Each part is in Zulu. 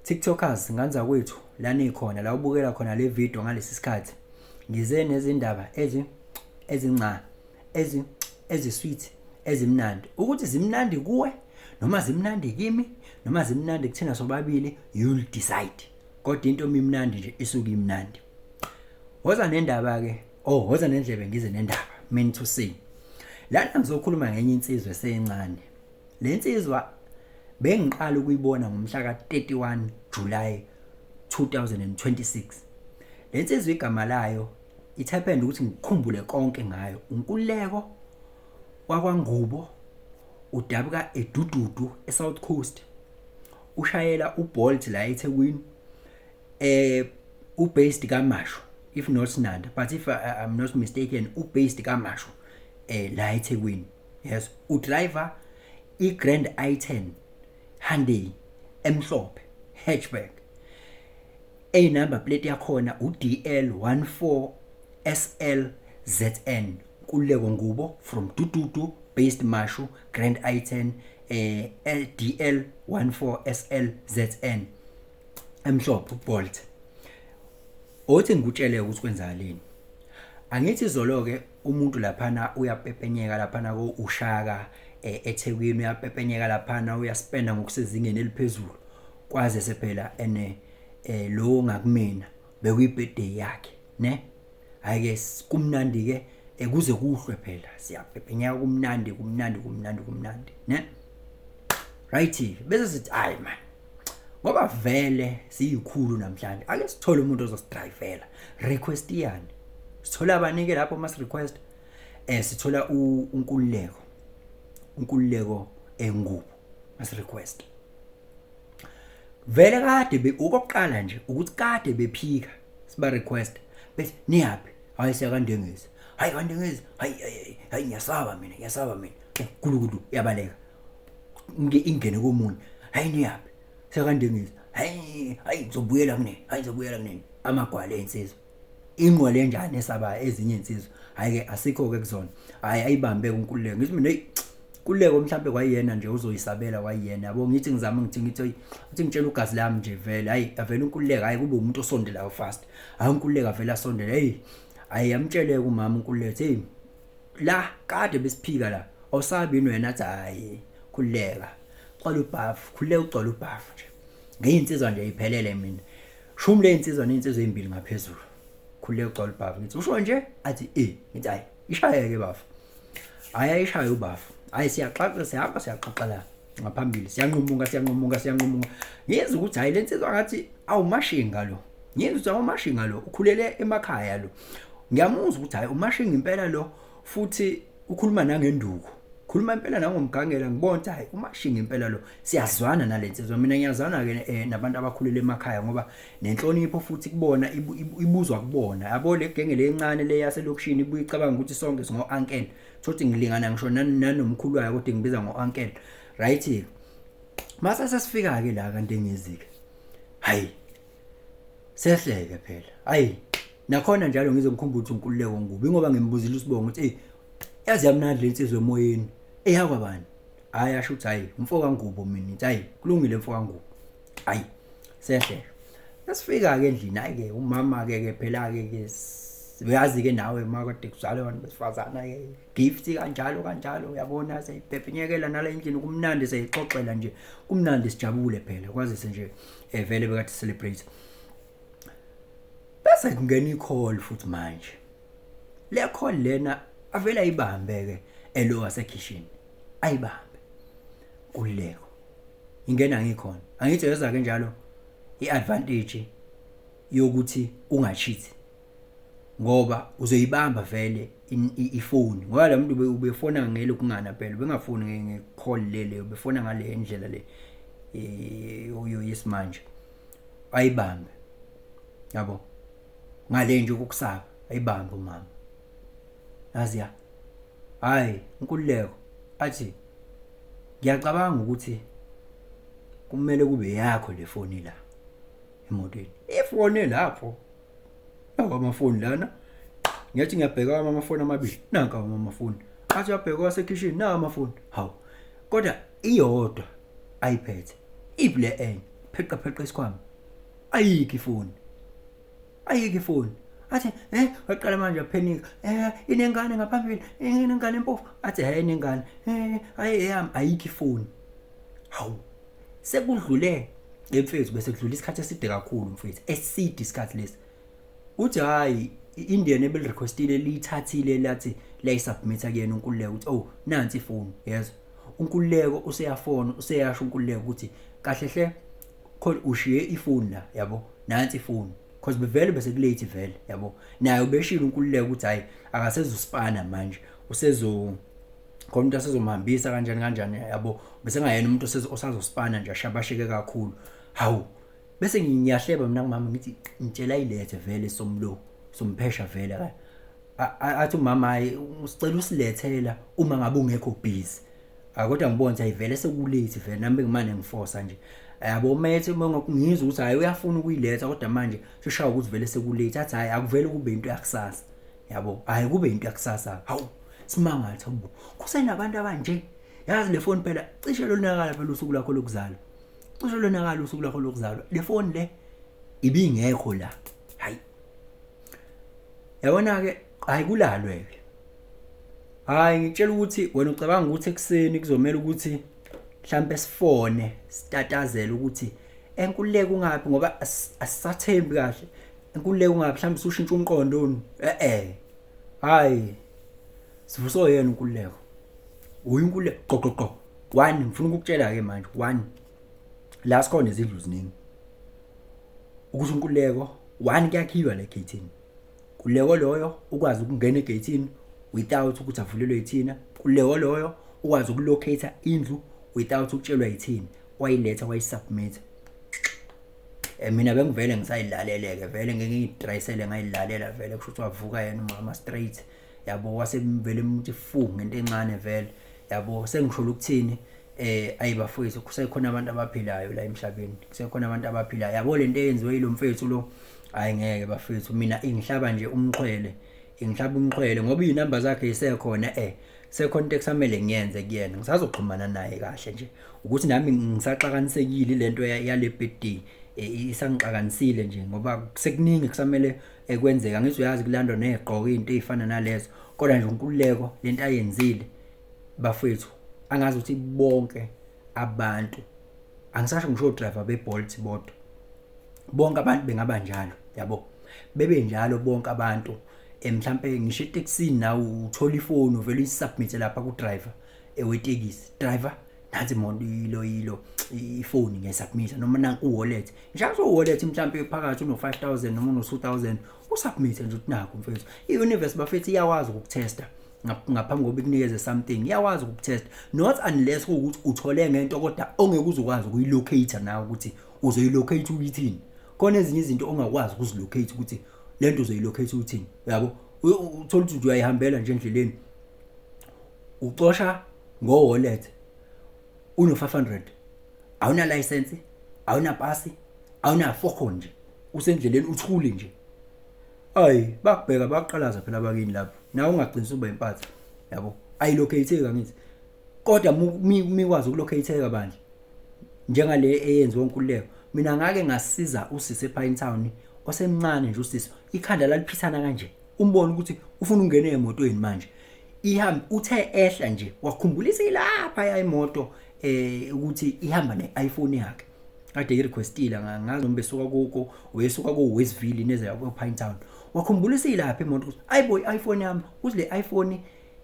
TikTokers nganza kwethu lana ikhona la ubukela khona le video ngalesi sikhathi ngize nezindaba ezisweet ezimnandi ukuthi zimnandi kuwe noma zimnandi kimi noma zimnandi kuthina sobabili you'll decide kodwa into imnandi nje isuka imnandi woza nendaba ke woza nendlebe ngize nendaba mean to say lana ngizokhuluma ngenye insizwe esencane le nsizwa bengiqala ukuyibona ngomhla ka31 July 2026 le nsizwa igama layo it happened ukuthi ngikhumbule konke ngayo uNkululeko wakwaNgubo udabuka eDududu eSouth Coast ushayela uBolt la eThekwini ubased kaMashu if not Nanda but if I'm not mistaken ubased kaMashu la eThekwini yes udriver iGrand i10 Hyundai emhlophe hatchback number plate yakhona uDL14SLZN Kuleko Ngubo from Dududu based Mashu Grand i10 DL14SLZN emhlophe Bolt othi ngikutshele ukuthi kwenzakaleni angithi izolo ke umuntu laphana uyapepenyeka laphana ko ushaka eThekwini uyapepenyeka laphana uyaspenda ngokusezingeni eliphezulu kwaze sephela lo ngakumina bekuyibirthday yakhe ne ayike kumnandi ke kuze kuhlwe phela siyapepenyeka kumnandi ne right bese sithi hayi man ngoba vele siyikhulu namhlanje ake sithole umuntu ozosdrivela request yani sithola abanike lapho mas request sithola uNkululeko Ngubo mas request vele kade okokuqala nje ukuthi kade bephika siba request bese niyapi hayi siyakandengeza hayi kandengeza hayi ngiyasaba mina kulukudu yabaleka ingene komunye hayi niyapi siyakandengeza hayi ngizobuyela kunini amagwala ensizwa ingqwele enjani esaba ezinye insizwa hayi ke asikho ke kuzona hayi ayibambe uNkululeko ngithi mina Kuleko mhlambe kwayena nje uzoyisabela kwayena yabo ngithi ngizama ngithi ngitshela ugazi lami nje vele hayi avela uNkululeko hayi kube umuntu osondelayo fast hayi uNkululeko avela asondela hayi yamtshele kumama uNkululeko hey la kade besiphika la awusabi wena athi hayi Kululeka xola ubhafu Kululeka uxola ubhafu nje ngeyinsizwa nje iphelele mina shumle insizwa neinsizwa ezimbili ngaphezulu Kululeka uxola ubhafu ngithi usho nje athi ngithi hayi ishayeke bafu hayi ayishaye ubafu hayi siyaxoxa la ngaphambili siyanqumuka ngiyeza ukuthi hayi lensizwa ngathi awumashinga lo ngiyeza ukuthi awumashinga lo ukhulele emakhaya lo ngiyamuzwa ukuthi hayi umashinga impela lo futhi ukhuluma nangenduku khuluma impela nangomgangela ngibona ukuthi hayi umashinga impela lo siyazwana nalensizwa mina ngiyazana ke nabantu abakhulele emakhaya ngoba nenhlonipho futhi kubona ibuzwa kubona yabo le gengele encane le yaselokishini ibuye icabanga ukuthi sonke singo uncle thothi ngilingana ngisho nanomkhulu wayo kodwa ngibiza ngo-uncle right mase sesifika ke la kanti engizike hayi sehleke phela hayi nakhona njalo ngizomkhumbuza ukuthi uNkululeko Ngubo ngoba ngimbuzile usibongo ukuthi yazi yamnandi lensizwe emoyeni eyakwabani hayi asho ukuthi hayi umfoka Ngubo mina nithi hayi kulungile umfoka Ngubo hayi sehleke sesifika ke endlini hayi ke umama ke phela ke uyazi ke nawe makade kuzalwe abantu besifazana ke gift kanjalo uyabona seyipepenyekela nala endlini kumnandi seyixoxela nje kumnandi sijabule phela kwazise nje vele bekade celebrate bese kungena icall futhi manje le call lena avela ayibambe ke elo wasekitchen ayibambe Kuleko ingena ngikhona angithi yeza ke njalo iadvantage yokuthi ungacheat ngoba uzoyibamba vele ifoni ngoba la muntu ubefona ngele kungana phela bengafoni ngecall lele ubefona ngale indlela le yesimanje ayibambe yabo ngale nje ukukusaba ayibambe umama yazi hayi uNkululeko athi ngiyacabanga ukuthi kumele kube yakho le foni la emotweni ifoni lapho amafoni lana ngiyathi ngiyabheka amafoni amabili nanka amafoni athi uyabheka wasekitchen na amafoni hawu kodwa iyodwa ayiphethe ibule enye pheqa isikhwama. Ayikho ifoni. Athi waqala manje yaphenika. Inengane ngaphambili, inengane empofu. Athi inengane. Ayikho ifoni. Hawu. Sekudlule emfethu bese kudlula isikhathi eside kakhulu mfethu. Eside isikhathi lesi. Uthi hayi iIndian ebel requestile lithathile lathi layisubmit kuyena uNkululeko uthi nansi ifoni yezwa. uNkululeko useyasho uNkululeko ukuthi kahle hle khona ushiye ifoni la yabo nansi ifoni because bevele bese kulate vele yabo naye ubeshila uNkululeko ukuthi hayi akasezuspana manje khona umuntu asezomhambisa kanjani yabo bese ngayena umuntu osazospana nje ashabasheke kakhulu. Hawu bese ngiyahleba mina kumama ngithi ngitshela ilethe vele somphesha vele athi umama hayi usicela usilethela uma ngabe ungekho busy. Kodwa ngibona ukuthi ayivele sekulate vele nami ngimane ngiforce nje yabo methe uma ngizwe ukuthi hayi uyafuna ukuyiletha kodwa manje sishaya ukuthi vele sekulate athi hayi akuvele kube into yakusasa yabo hayi kube into yakusasa. Hawu simanga thabo kusenabantu abanje yazi le phone phela cishe lonakala phela usuku lakho lokuzalwa cishe lonakala usuku lakho lokuzalwa le phone le ibingekho la. Hayi yabona ke hayi kulalwe ke hayi ngitshela ukuthi wena ucabanga ukuthi ekseni kuzomela ukuthi mhlambe sifone sitatazela ukuthi enkululeko ungapi ngoba asisathembi kahle enkululeko ungapi mhlambe usushintsha umqondo hayi sivuso yena uNkululeko uyinkululeko qoqoqo 1 ngifuna ukukutshela ke manje 1 la sikhona izindlu ziningi ukuthi uNkululeko 1 kuyakhiwa le gateini Kululeko loyo ukwazi ukungena egateini without ukuthi avulelwe yithina Kululeko loyo ukwazi ukulocate indlu without ukutshelwa yithini wayiletha wayisubmit. Mina bengivele ngisayilaleleke vele ngeke ngidrysele ngayilalela vele kusho ukuthi wavuka yena umama straight yabo wasevele umuntu fu ngento encane vele yabo sengisho ukuthini ayibafowethu kusekhona abantu abaphilayo la emhlabeni kusekhona abantu abaphilayo yabo lento eyenziwe yilo mfethu lo hayi ngeke bafethu mina ingihlaba nje umxhwele ingihlaba umxhwele ngoba izinamba zakhe isekhona sekhona ekusamele ngiyenze kuyena ngisazoxhumana naye kahle nje ukuthi nami ngisaxakanisekile lento yale birthday isangixakanisile nje ngoba sekuningi kusamele ekwenzeka ngizoyazi kulandwa neziqoko izinto ezifana nalezo kodwa nje uNkululeko lento ayenzile bafethu angazi ukuthi bonke abantu angisasho ngisho driver beBolt bodwa bonke abantu bengaba njalo yabo bebe njalo bonke abantu mhlambe ngisho itaxini nawe uthola ifoni uvela uyisubmit lapha ku driver wetekisi driver nathi imoto yilo ifoni ngesubmit noma nanku wallet njalo wallet mhlambe phakathi uno 5000 noma uno 2000 usubmit nje uthi nakho mfethu iuniverse bafethu iyawazi ukutesta ngaphambi kokuba ikunikeze something iyawazi ukutesta not unless ukuthi uthole ngento kodwa ongeke uzokwazi ukuyilocate nawe ukuthi uzoyilocate uyithini khona ezinye izinto ongakwazi ukuzilocate ukuthi lento uzoyilocate uthini yabo uthola ukuthi uyayihambela nje endleleni ucosha ngo wallet uno 500 awuna license awuna pasi awuna foko nje usendleleni uthule nje ayi bakubheka baqalaza phela abakini lapho nawe ungaqinisa ube impatha yabo ayilocateka ngithi kodwa mikwazi ukulocateka bandla njengale eyenziwe uNkululeko mina ngake ngasiza usisi ePine Town osemncane nje usisi ikhanda laliphithana kanje umbone ukuthi ufuna ungena emotweni manje ihamba uthe ehla nje wakhumbulisa ilapha ya imoto ukuthi ihamba neIphone yakhe kade irequestile ngazi noma besuka kuko wesuka ku Westville neze yakho ePine Town wakhumbulisa ilapha imoto ukuthi ayiboy iPhone yami uthi le iPhone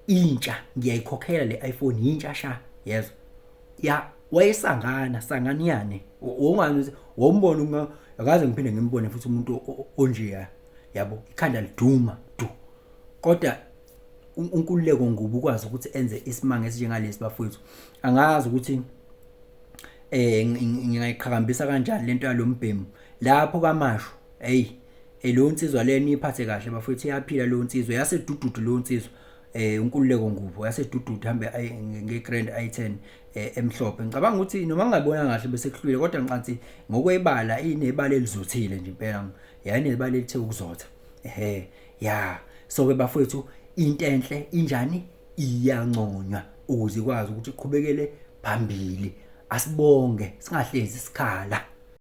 intsha ngiyayikhokhela le iPhone intsha sha yezwa ya wayesanganiyane ongani wombona akaze ngiphinde ngimbone futhi umuntu onje yabo ikhanda liduma kodwa uNkululeko ngubu ukwazi ukuthi enze isimanga esinjengalesi bafowethu angazi ukuthi ngingayiqhakambisa kanjani lento yalombhemu lapho kaMashu lo nsizwa leni iphathe kahle bafowethu iyaphila lo nsizwa yasedududu lo nsizwa uNkululeko ngubo yasedududu hambe ngeGrand i10 emhlophe ngicabanga ukuthi noma ngingabona kahle bese kuhlwile kodwa ngicathi ngokwebala inebala elizothile nje impela yanebala elithe ukuzotha so ke bafowethu into enhle injani iyanconywa ukuze ikwazi ukuthi iqhubekele phambili asibonge singahlezi isikhala.